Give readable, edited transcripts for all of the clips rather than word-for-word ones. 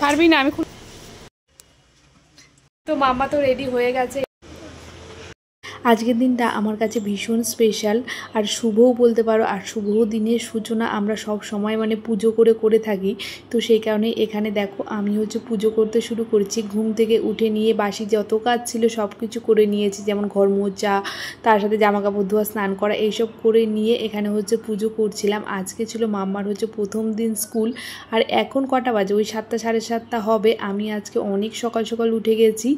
পারবি না আমি তো মাম্মা তো রেডি হয়ে গেছে। আজকের দিনটা আমার কাছে ভীষণ স্পেশাল আর শুভও বলতে পারো। আর শুভ দিনের সূচনা আমরা সব সময় মানে পুজো করে থাকি। তো সেই কারণে এখানে দেখো আমি হচ্ছে পুজো করতে শুরু করেছি। ঘুম থেকে উঠে নিয়ে বাসি যত কাজ ছিল সব কিছু করে নিয়েছি, যেমন ঘর মোছা, তার সাথে জামা কাপড় ধোয়া, স্নান করা, এইসব করে নিয়ে এখানে হচ্ছে পুজো করছিলাম। আজকে ছিল মাম্মার হচ্ছে প্রথম দিন স্কুল। আর এখন কটা বাজে? ওই 7টা সাড়ে 7টা হবে। আমি আজকে অনেক সকাল সকাল উঠে গেছি।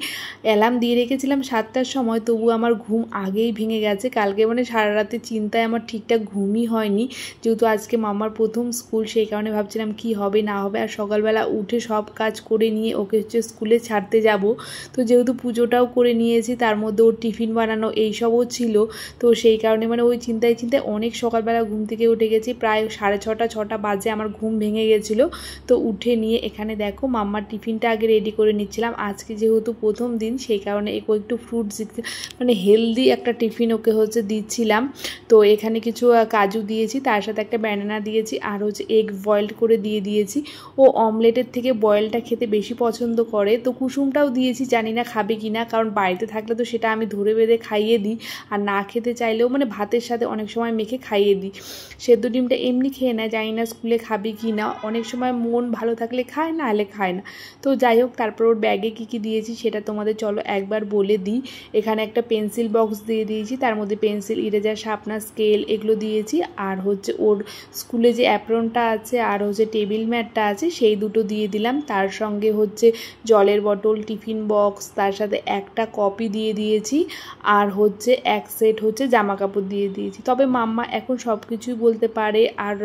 অ্যালার্ম দিয়ে রেখেছিলাম 7টার সময়, তবু আমার ঘুম আগেই ভেঙে গেছে। কালকে মানে সারা রাতে চিন্তায় আমার ঠিকঠাক ঘুমই হয়নি, যেহেতু আজকে মামার প্রথম স্কুল। সেই কারণে ভাবছিলাম কি হবে না হবে। আর সকালবেলা উঠে সব কাজ করে নিয়ে ওকে হচ্ছে স্কুলে ছাড়তে যাব। তো যেহেতু পুজোটাও করে নিয়েছি, তার মধ্যে ওর টিফিন বানানো এইসবও ছিল। তো সেই কারণে মানে ওই চিন্তায় অনেক সকালবেলা ঘুম থেকে উঠে গেছি। প্রায় 6:30 বাজে আমার ঘুম ভেঙে গেছিলো। তো উঠে নিয়ে এখানে দেখো মাম্মার টিফিনটা আগে রেডি করে নিচ্ছিলাম। আজকে যেহেতু প্রথম দিন, সেই কারণে একটু ফ্রুটস মানে হেলদি একটা টিফিন ওকে হচ্ছে দিচ্ছিলাম। তো এখানে কিছু কাজু দিয়েছি, তার সাথে একটা ব্যানানা দিয়েছি, আর হচ্ছে এগ বয়েলড করে দিয়েছি। ও অমলেটের থেকে বয়েলটা খেতে বেশি পছন্দ করে। তো কুসুমটাও দিয়েছি, জানি না খাবে কি না, কারণ বাড়িতে থাকলে তো সেটা আমি ধরে বেঁধে খাইয়ে দিই, আর না খেতে চাইলেও মানে ভাতের সাথে অনেক সময় মেখে খাইয়ে দিই। সেদ্ধ ডিমটা এমনি খেয়ে নেয়, জানি না স্কুলে খাবে কি না। অনেক সময় মন ভালো থাকলে খায়, না হলে খায় না। তো যাই হোক, তারপর ওর ব্যাগে কী দিয়েছি সেটা তোমাদের চলো একবার বলে দিই। এখানে একটা পেন্সিল বক্স দিয়ে দিয়েছি, তার মধ্যে পেন্সিল, ইরেজার, শার্পনার, স্কেল এগুলো দিয়েছি। আর হচ্ছে ওর স্কুলে যে অ্যাপ্রনটা আছে আর হচ্ছে টেবিল ম্যাটটা আছে সেই দুটো দিয়ে দিলাম। তার সঙ্গে হচ্ছে জলের বটল, টিফিন বক্স, তার সাথে একটা কপি দিয়ে দিয়েছি, আর হচ্ছে এক সেট হচ্ছে জামা কাপড় দিয়ে দিয়েছি। তবে মাম্মা এখন সব কিছুই বলতে পারে আর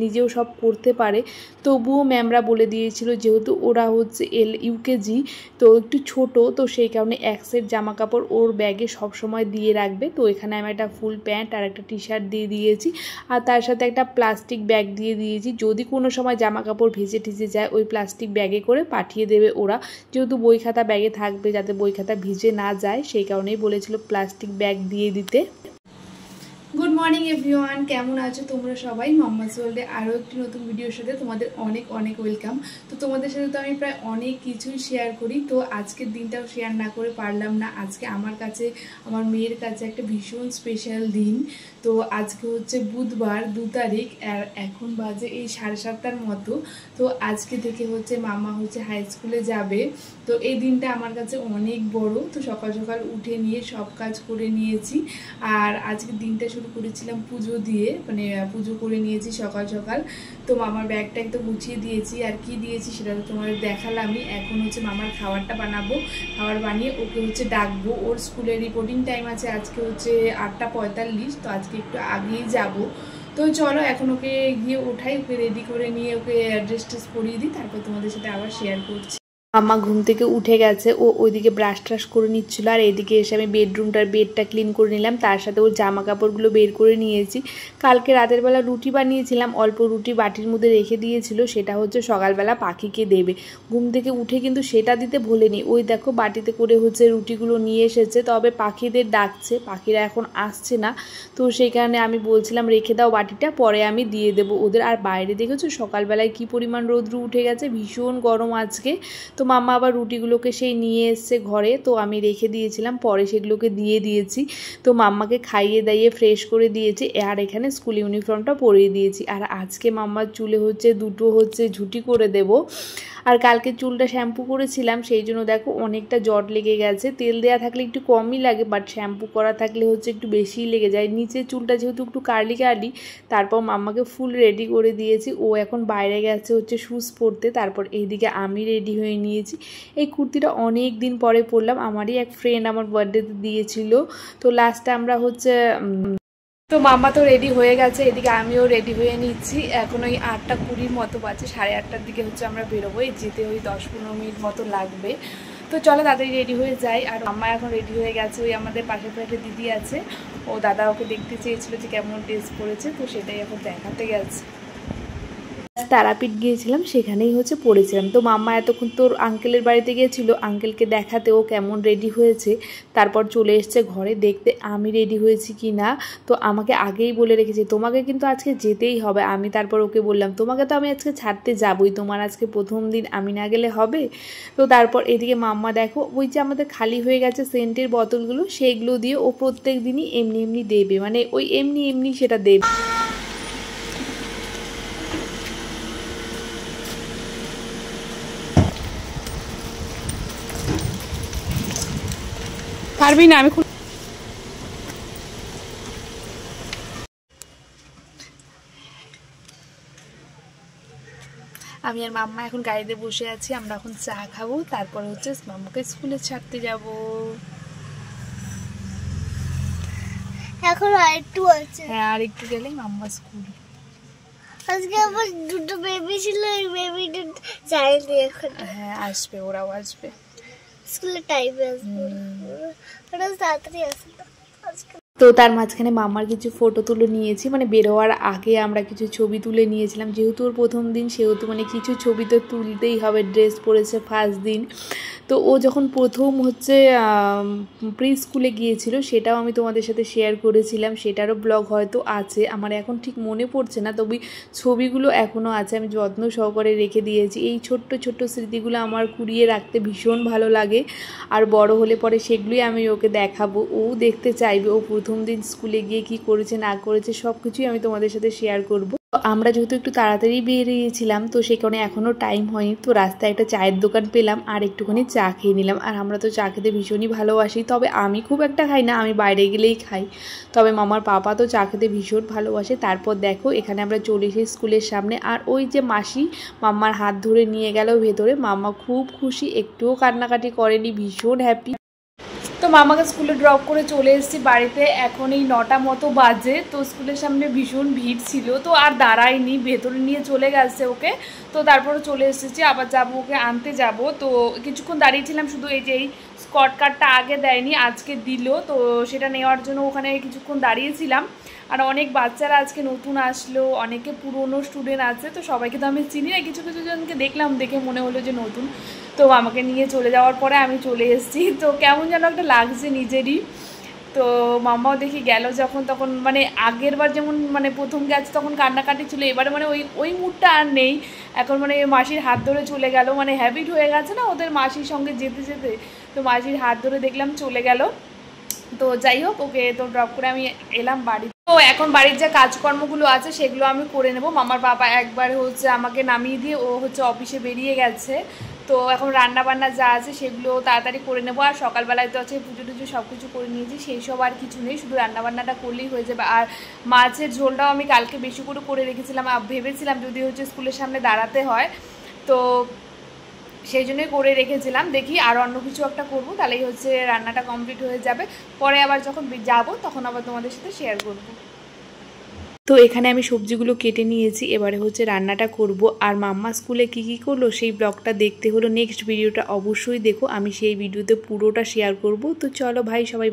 নিজেও সব করতে পারে। তবুও ম্যামরা বলে দিয়েছিল যেহেতু ওরা হচ্ছে ইউকেজি, তো একটু ছোট, তো সেই কারণে এক সেট জামা কাপড় ওর ব্যাগে সব সময় দিয়ে রাখবে। তো এখানে আমি একটা ফুল প্যান্ট আর একটা টি শার্ট দিয়ে দিয়েছি, আর তার সাথে একটা প্লাস্টিক ব্যাগ দিয়ে দিয়েছি। যদি কোনো সময় জামা কাপড় ভিজে যায়, ওই প্লাস্টিক ব্যাগে করে পাঠিয়ে দেবে ওরা, যেহেতু বই খাতা ব্যাগে থাকবে, যাতে বই খাতা ভিজে না যায়, সেই কারণেই বলেছিল প্লাস্টিক ব্যাগ দিয়ে দিতে। গুড মর্নিং এভরিওয়ান, কেমন আছো তোমরা সবাই? মাম্মাস ওয়ার্ল্ডে আরও একটি নতুন ভিডিওর সাথে তোমাদের অনেক ওয়েলকাম। তো তোমাদের সাথে তো আমি প্রায় অনেক কিছুই শেয়ার করি, তো আজকের দিনটাও শেয়ার না করে পারলাম না। আজকে আমার কাছে, আমার মেয়ের কাছে একটা ভীষণ স্পেশাল দিন। তো আজকে হচ্ছে বুধবার 2 তারিখ, আর এখন বাজে এই 7:30টার মতো। তো আজকে থেকে হচ্ছে মামা হচ্ছে হাই স্কুলে যাবে। তো এই দিনটা আমার কাছে অনেক বড়। তো সকাল সকাল উঠে নিয়ে সব কাজ করে নিয়েছি, আর আজকের দিনটা শুরু করেছিলাম পুজো দিয়ে, মানে পুজো করে নিয়েছি সকাল সকাল। তো মামার ব্যাগটা একটু গুছিয়ে দিয়েছি, আর কি দিয়েছি সেটা তো তোমাদের দেখালামই। এখন হচ্ছে মামার খাবারটা বানাবো, খাবার বানিয়ে ওকে হচ্ছে ডাকবো। ওর স্কুলের রিপোর্টিং টাইম আছে আজকে হচ্ছে 8:45, তো আজকে একটু আগেই যাব। তো চলো এখন ওকে গিয়ে ওঠাই, ওকে রেডি করে নিয়ে ওকে ড্রেস ট্রেস পরিয়ে দিই, তারপর তোমাদের সাথে আবার শেয়ার করছি। মাম্মা ঘুম থেকে উঠে গেছে, ও ওইদিকে ব্রাশ ট্রাশ করে নিচ্ছিল, আর এইদিকে এসে আমি বেডটা ক্লিন করে নিলাম। তার সাথে ওর জামা কাপড়গুলো বের করে নিয়েছি। কালকে রাতের বেলা রুটি বানিয়েছিলাম, অল্প রুটি বাটির মধ্যে রেখে দিয়েছিল, সেটা হচ্ছে সকালবেলা পাখিকে দেবে। ঘুম থেকে উঠে কিন্তু সেটা দিতে ভুলেনি। ওই দেখো বাটিতে করে হচ্ছে রুটিগুলো নিয়ে এসেছে, তবে পাখিদের ডাকছে, পাখিরা এখন আসছে না। তো সেই কারণে আমি বলছিলাম রেখে দাও বাটিটা, পরে আমি দিয়ে দেবো ওদের। আর বাইরে দেখেছো সকালবেলায় কি পরিমাণ রৌদ্র উঠে গেছে, ভীষণ গরম আজকে। তো মাম্মা আবার রুটিগুলোকে সেই নিয়ে এসছে ঘরে, তো আমি রেখে দিয়েছিলাম, পরে সেগুলোকে দিয়ে দিয়েছি। তো মাম্মাকে খাইয়ে দাইয়ে ফ্রেশ করে দিয়েছি, আর এখানে স্কুল ইউনিফর্মটা পরিয়ে দিয়েছি। আর আজকে মাম্মার চুলে হচ্ছে দুটো হচ্ছে ঝুঁটি করে দেব। আর কালকে চুলটা শ্যাম্পু করেছিলাম, সেই জন্য দেখো অনেকটা জট লেগে গেছে। তেল দেওয়া থাকলে একটু কমই লাগে, বাট শ্যাম্পু করা থাকলে হচ্ছে একটু বেশিই লেগে যায়। নিচের চুলটা যেহেতু একটু কার্লি, তারপর মাম্মাকে ফুল রেডি করে দিয়েছি। ও এখন বাইরে গেছে হচ্ছে শুজ পরতে। তারপর এইদিকে আমি রেডি হয়ে নিয়েছি। এই কুর্তিটা অনেক দিন পরে পরলাম, আমারই এক ফ্রেন্ড আমার বার্থডেতে দিয়েছিল। তো লাস্টে আমরা হচ্ছে তো মাম্মা তো রেডি হয়ে গেছে, এদিকে আমিও রেডি হয়ে নিচ্ছি। এখন ওই 8:20 মতো বাজে, 8:30টার দিকে হচ্ছে আমরা বেরোবো। যেতে ওই 10-15 মিনিট মতো লাগবে। তো চলো তাড়াতাড়ি রেডি হয়ে যাই। আর মাম্মা এখন রেডি হয়ে গেছে, ওই আমাদের পাশে একটা দিদি আছে, ও দাদা ওকে দেখতে চেয়েছিল যে কেমন ড্রেস পরেছে, তো সেটাই এখন দেখাতে গেছে। তারাপীঠ গিয়েছিলাম, সেখানেই হচ্ছে পড়েছিলাম। তো মাম্মা এতক্ষণ তোর আঙ্কেলের বাড়িতে গিয়েছিলো আঙ্কেলকে দেখাতে ও কেমন রেডি হয়েছে, তারপর চলে এসছে ঘরে দেখতে আমি রেডি হয়েছি কি না। তো আমাকে আগেই বলে রেখেছে তোমাকে কিন্তু আজকে যেতেই হবে। আমি তারপর ওকে বললাম তোমাকে তো আমি আজকে ছাড়তে যাবই, তোমার আজকে প্রথম দিন, আমি না গেলে হবে। তো তারপর এদিকে মাম্মা দেখো ওই যে আমাদের খালি হয়ে গেছে সেন্টের বোতলগুলো, সেইগুলো দিয়ে ও প্রত্যেক দিনই এমনি এমনি দেবে, মানে ওই এমনি এমনি সেটা দেবে। পারবি না, আমি আর মাম্মা এখন গাড়িতে বসে আছি, আমরা এখন চা খাবো, তারপর হচ্ছে মাম্মাকে স্কুলে ছাড়তে যাব। এখন আরেকটু আছে, হ্যাঁ আর একটু গেলেই মাম্মা স্কুল। আজকে আমার দুটো বেবি ছিল, এই বেবি দুটো যায়নি এখন। হ্যাঁ আসবে, ওরাও আসবে, স্কুলের টাইমে আসবে, ওরা তাড়াতাড়ি আসবে আজকে। তো তার মাঝখানে মাম্মার কিছু ফটো তুলে নিয়েছি, মানে বেরোয়ার আগে আমরা কিছু ছবি তুলে নিয়েছিলাম, যেহেতু ওর প্রথম দিন সেহেতু মানে কিছু ছবি তো তুলতেই হবে, ড্রেস পরেছে ফার্স্ট দিন। তো ও যখন প্রথম হচ্ছে প্রি স্কুলে গিয়েছিল সেটাও আমি তোমাদের সাথে শেয়ার করেছিলাম, সেটারও ব্লগ হয়তো আছে, আমার এখন ঠিক মনে পড়ছে না, তবে ছবিগুলো এখনও আছে, আমি যত্ন সহকারে রেখে দিয়েছি। এই ছোট্ট ছোট্ট স্মৃতিগুলো আমার কুড়িয়ে রাখতে ভীষণ ভালো লাগে, আর বড় হলে পরে সেগুলোই আমি ওকে দেখাবো, ও দেখতে চাইবে ও প্রথম দিন স্কুলে গিয়ে কি করেছে না করেছে সব কিছুই আমি তোমাদের সাথে শেয়ার করব। আমরা যেহেতু একটু তাড়াতাড়ি বেরিয়েছিলাম তো সেই কারণে এখনও টাইম হয়নি, তো রাস্তায় একটা চায়ের দোকান পেলাম আর একটুখানি চা খেয়ে নিলাম। আর আমরা তো চা খেতে ভীষণই ভালোবাসি, তবে আমি খুব একটা খাই না, আমি বাইরে গেলেই খাই, তবে মামার পাপা তো চা খেতে ভীষণ ভালোবাসে। তারপর দেখো এখানে আমরা চলে এসেছি স্কুলের সামনে, আর ওই যে মাসি মাম্মার হাত ধরে নিয়ে গেল ভেতরে, মাম্মা খুব খুশি, একটুও কান্নাকাটি করেনি, ভীষণ হ্যাপি। তো মামাকে স্কুলে ড্রপ করে চলে এসেছি বাড়িতে, এখন এই 9টা মতো বাজে। তো স্কুলের সামনে ভীষণ ভিড় ছিল, তো আর দাঁড়াইনি, ভেতরে নিয়ে চলে গেছে ওকে। তো তারপরে চলে এসেছি, আবার যাবো ওকে আনতে যাব। তো কিছুক্ষণ দাঁড়িয়েছিলাম, শুধু এই যে এই স্কট কার্ডটা আগে দেয়নি, আজকে দিল, তো সেটা নেওয়ার জন্য ওখানে কিছুক্ষণ দাঁড়িয়েছিলাম। আর অনেক বাচ্চারা আজকে নতুন আসলো, অনেকে পুরনো স্টুডেন্ট আছে, তো সবাইকে তো আমি চিনি না, কিছু কিছু জনকে দেখলাম, দেখে মনে হলো যে নতুন। তো আমাকে নিয়ে চলে যাওয়ার পরে আমি চলে এসেছি, তো কেমন যেন একটা লাগছে নিজেরই। তো মাম্মাও দেখি গেল যখন, তখন মানে আগের বার যেমন মানে প্রথম গেছে তখন কান্নাকাটি ছিল, এবারে মানে ওই মুডটা আর নেই, এখন মানে মাসির হাত ধরে চলে গেল, মানে হ্যাবিট হয়ে গেছে না ওদের মাসির সঙ্গে যেতে যেতে, তো মাসির হাত ধরে দেখলাম চলে গেল। তো যাই হোক ওকে তো ড্রপ করে আমি এলাম বাড়ি। তো এখন বাড়ির যে কাজকর্মগুলো আছে সেগুলো আমি করে নেব। মামার বাবা একবার হচ্ছে আমাকে নামিয়ে দিয়ে ও হচ্ছে অফিসে বেরিয়ে গেছে, তো এখন রান্না বান্না যা আছে সেগুলো তাড়াতাড়ি করে নেবো। আর সকালবেলায় তো আছে পুজো টুজো সব কিছু করে নিয়েছি, সেই সব আর কিছু নেই, শুধু রান্নাবান্নাটা করলেই হয়ে যাবে। আর মাছের ঝোলটাও আমি কালকে বেশি করে রেখেছিলাম, ভেবেছিলাম যদি হচ্ছে স্কুলের সামনে দাঁড়াতে হয়, তো সেই জন্যই করে রেখেছিলাম, দেখি আর অন্য কিছু একটা করবো, তাহলেই হচ্ছে রান্নাটা কমপ্লিট হয়ে যাবে, পরে আবার যখন যাব তখন আবার তোমাদের সাথে শেয়ার করব। তো এখানে আমি সবজিগুলো কেটে নিয়েছি, এবারে হচ্ছে রান্নাটা করব। আর মাম্মা স্কুলে কি কি করলো সেই ব্লগটা দেখতে হলো নেক্সট ভিডিওটা অবশ্যই দেখো, আমি সেই ভিডিওতে পুরোটা শেয়ার করব। তো চলো ভাই সবাই